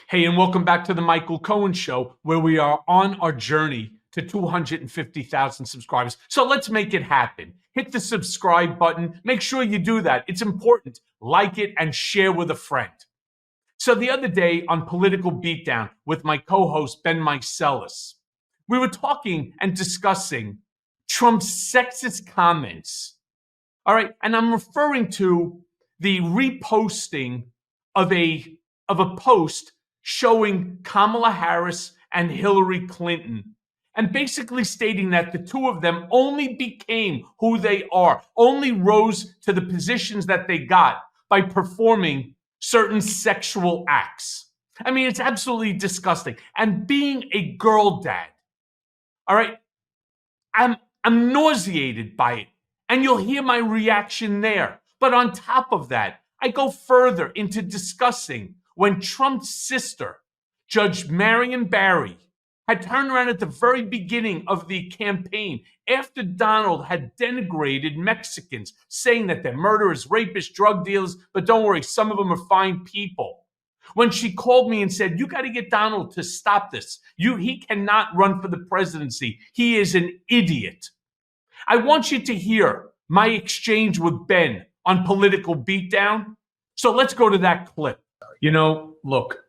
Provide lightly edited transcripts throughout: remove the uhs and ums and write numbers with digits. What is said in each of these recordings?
Hey, and welcome back to the Michael Cohen Show, where we are on our journey to 250,000 subscribers. So let's make it happen. Hit the subscribe button. Make sure you do that. It's important. Like it and share with a friend. So the other day on Political Beatdown with my co-host Ben Meiselas, we were talking and discussing Trump's sexist comments. All right, and I'm referring to the reposting of a post showing Kamala Harris and Hillary Clinton, and basically stating that the two of them only became who they are, only rose to the positions that they got by performing certain sexual acts. I mean, it's absolutely disgusting. And being a girl dad, all right, I'm nauseated by it. And you'll hear my reaction there. But on top of that, I go further into discussing when Trump's sister, Judge Marion Barry, had turned around at the very beginning of the campaign after Donald had denigrated Mexicans, saying that they're murderers, rapists, drug dealers, but don't worry, some of them are fine people. When she called me and said, you got to get Donald to stop this. He cannot run for the presidency. He is an idiot. I want you to hear my exchange with Ben on Political Beatdown. So let's go to that clip. You know, look,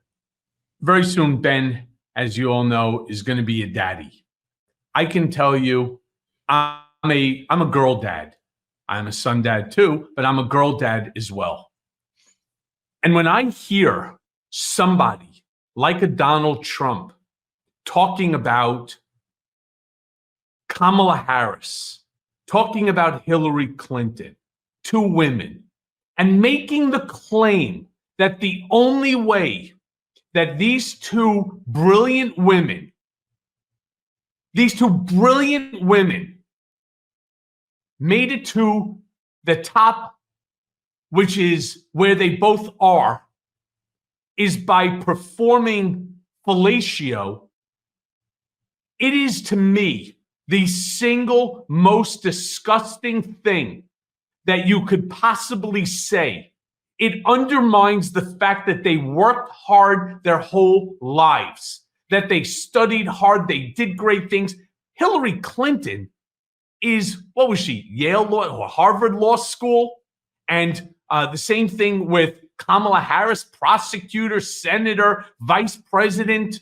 very soon Ben, as you all know, is going to be a daddy. I can tell you, I'm a girl dad. I'm a son dad too, but I'm a girl dad as well. And when I hear somebody like a Donald Trump talking about Kamala Harris, talking about Hillary Clinton, two women, and making the claim that the only way that these two brilliant women made it to the top, which is where they both are, is by performing fellatio. It is, to me, the single most disgusting thing that you could possibly say. It undermines the fact that they worked hard their whole lives, that they studied hard, they did great things. Hillary Clinton is, what was she, Yale Law or Harvard Law School? And the same thing with Kamala Harris, prosecutor, senator, vice president.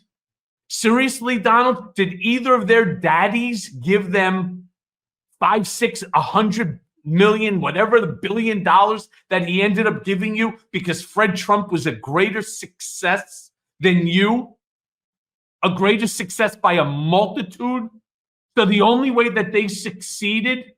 Seriously, Donald, did either of their daddies give them 5, 6, 100 million, whatever the $1 billion that he ended up giving you because Fred Trump was a greater success than you? A greater success by a multitude? So the only way that they succeeded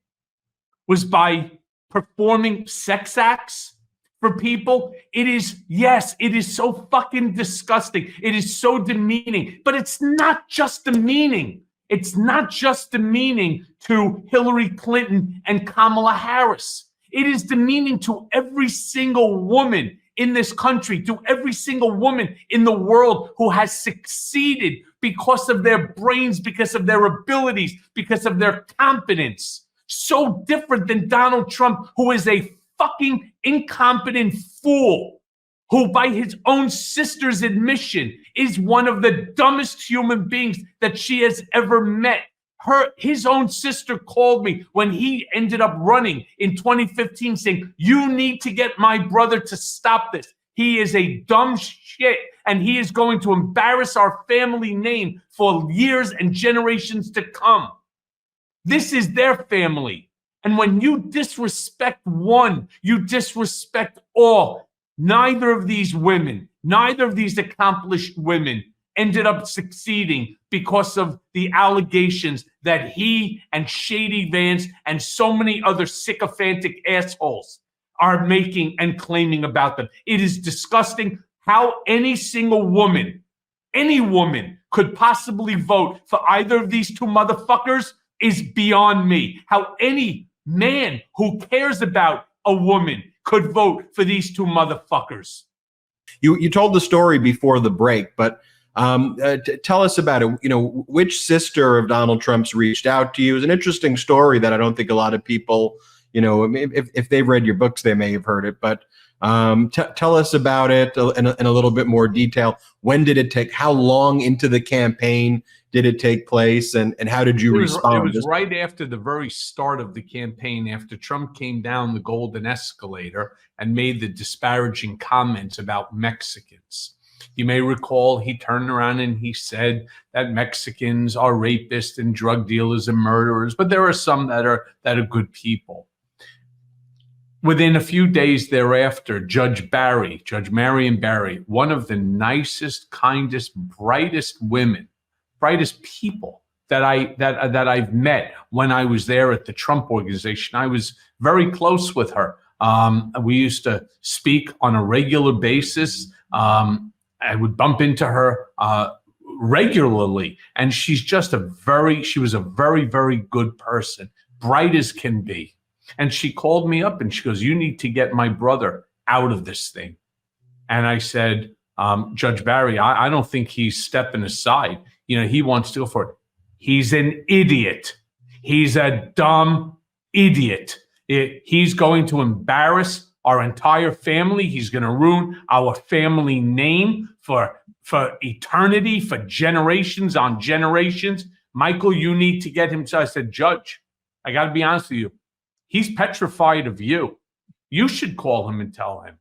was by performing sex acts for people? It is, yes, it is so fucking disgusting. It is so demeaning. But it's not just demeaning. It's not just demeaning to Hillary Clinton and Kamala Harris. It is demeaning to every single woman in this country, to every single woman in the world who has succeeded because of their brains, because of their abilities, because of their competence. So different than Donald Trump, who is a fucking incompetent fool, who by his own sister's admission is one of the dumbest human beings that she has ever met. His own sister called me when he ended up running in 2015 saying, you need to get my brother to stop this. He is a dumb shit and he is going to embarrass our family name for years and generations to come. This is their family. And when you disrespect one, you disrespect all. Neither of these women, neither of these accomplished women ended up succeeding because of the allegations that he and Shady Vance and so many other sycophantic assholes are making and claiming about them. It is disgusting how any single woman, any woman could possibly vote for either of these two motherfuckers is beyond me. How any man who cares about a woman could vote for these two motherfuckers. You told the story before the break, but tell us about it. You know, which sister of Donald Trump's reached out to you? It's an interesting story that I don't think a lot of people, you know, if they've read your books, they may have heard it. But Tell us about it in a little bit more detail. When did it take? How long into the campaign did it take place, and how did you respond? It was right after the very start of the campaign, after Trump came down the golden escalator and made the disparaging comments about Mexicans. You may recall he turned around and he said that Mexicans are rapists and drug dealers and murderers, but there are some that are good people. Within a few days thereafter, Judge Marion Barry, one of the nicest, kindest, brightest people that I've met when I was there at the Trump Organization. I was very close with her. We used to speak on a regular basis. I would bump into her regularly, and she was a very, very good person, bright as can be. And she called me up and she goes, "You need to get my brother out of this thing." And I said, Judge Barry, I don't think he's stepping aside. He wants to go for it. He's an idiot. He's a dumb idiot. He's going to embarrass our entire family. He's going to ruin our family name for eternity, for generations on generations. Michael, you need to get him. So I said, Judge, I got to be honest with you. He's petrified of you. You should call him and tell him.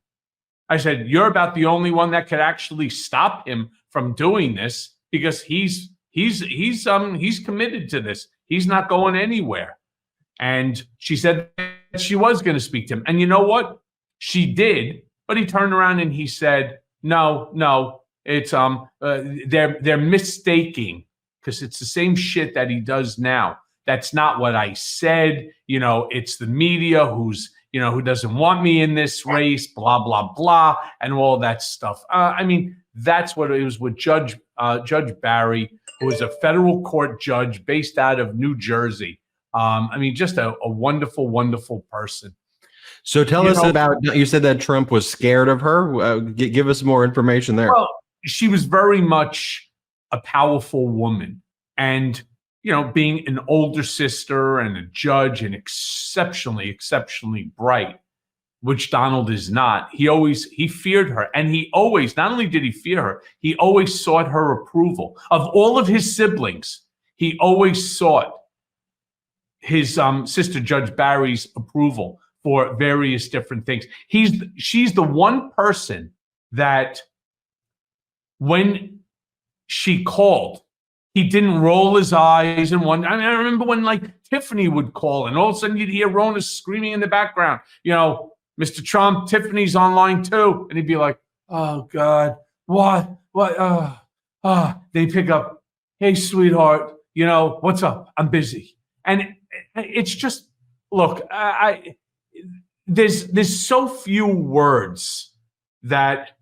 I said, you're about the only one that could actually stop him from doing this, because he's committed to this. He's not going anywhere. And she said she was going to speak to him. And you know what? She did, but he turned around and he said, no, it's they're mistaking, because it's the same shit that he does now. That's not what I said. It's the media who doesn't want me in this race, blah, blah, blah, and all that stuff. That's what it was with Judge Barry, who is a federal court judge based out of New Jersey. Just a wonderful, wonderful person. So tell us about, you said that Trump was scared of her. Give us more information there. Well, she was very much a powerful woman. And being an older sister and a judge and exceptionally, exceptionally bright, which Donald is not, he feared her. And he always, not only did he fear her, he always sought her approval. Of all of his siblings, he always sought his sister, Judge Barry's, approval for various different things. She's the one person that when she called, he didn't roll his eyes and wonder. I remember when Tiffany would call, and all of a sudden you'd hear Rona screaming in the background, Mr. Trump, Tiffany's online too. And he'd be like, oh God, what? They pick up, hey, sweetheart, what's up? I'm busy. And it's just, look, there's so few words that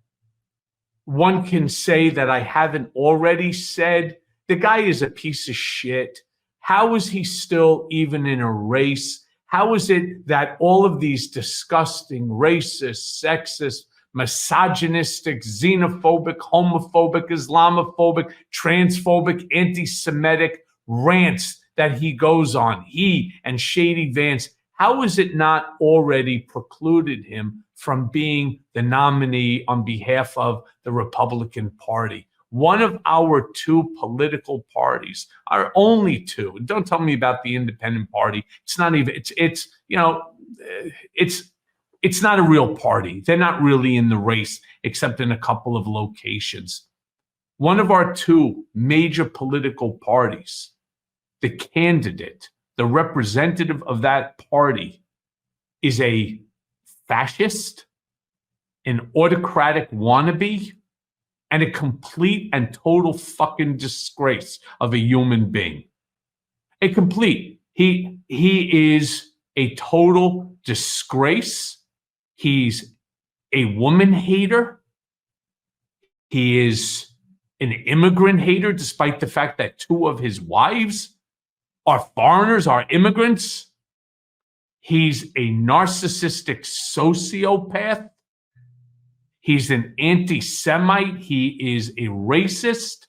one can say that I haven't already said. The guy is a piece of shit. How is he still even in a race? How is it that all of these disgusting, racist, sexist, misogynistic, xenophobic, homophobic, Islamophobic, transphobic, anti-Semitic rants that he goes on, he and Shady Vance, how is it not already precluded him from being the nominee on behalf of the Republican Party? One of our two political parties, our only two. And don't tell me about the independent party. It's not even, it's not a real party. They're not really in the race except in a couple of locations. One of our two major political parties, the candidate, the representative of that party, is a fascist, an autocratic wannabe, and a complete and total fucking disgrace of a human being. A complete. He is a total disgrace. He's a woman hater. He is an immigrant hater, despite the fact that two of his wives are foreigners, are immigrants. He's a narcissistic sociopath. He's an anti-Semite. He is a racist.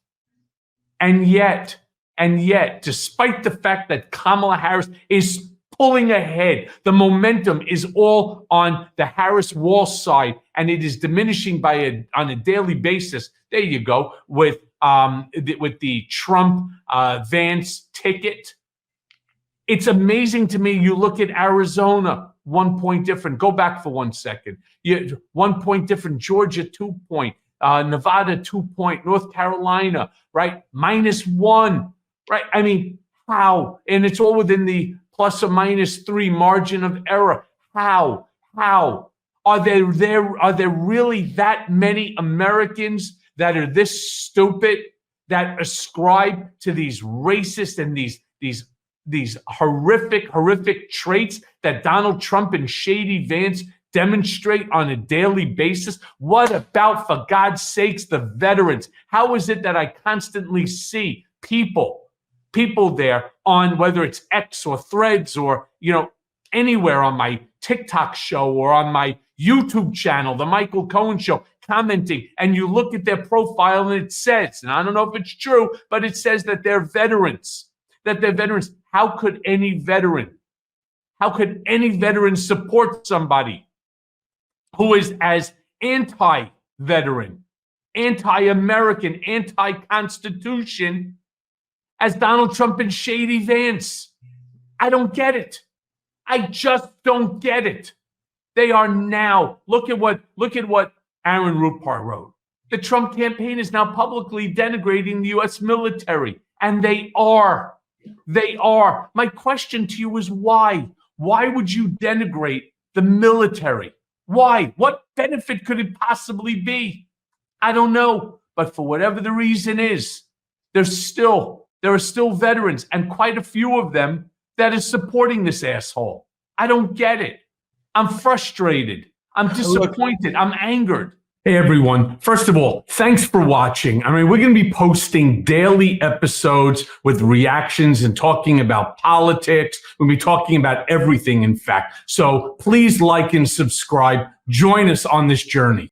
And yet, despite the fact that Kamala Harris is pulling ahead. The momentum is all on the Harris-Walsh side, and it is diminishing on a daily basis. There you go, with the Trump Vance ticket. It's amazing to me. You look at Arizona, 1 point different. Go back for 1 second. 1 point different. Georgia, 2 point. Nevada, 2 point. North Carolina, right? -1, right? I mean, how? And it's all within the plus or minus 3 margin of error. How? Are there really that many Americans that are this stupid, that ascribe to these racist and these horrific traits that Donald Trump and Shady Vance demonstrate on a daily basis? What about, for God's sakes, the veterans? How is it that I constantly see people there on, whether it's X or Threads or, anywhere on my TikTok show or on my YouTube channel, the Michael Cohen Show, commenting, and you look at their profile and it says, and I don't know if it's true, but it says that they're veterans. How could any veteran support somebody who is as anti-veteran, anti-American, anti-Constitution as Donald Trump and Shady Vance? I don't get it. I just don't get it. They are now, look at what Aaron Rupar wrote. The Trump campaign is now publicly denigrating the U.S. military, and they are. My question to you is why? Why would you denigrate the military? Why? What benefit could it possibly be? I don't know. But for whatever the reason is, there are still veterans, and quite a few of them, that is supporting this asshole. I don't get it. I'm frustrated. I'm disappointed. I'm angered. Hey, everyone. First of all, thanks for watching. I mean, we're going to be posting daily episodes with reactions and talking about politics. We'll be talking about everything, in fact. So please like and subscribe. Join us on this journey.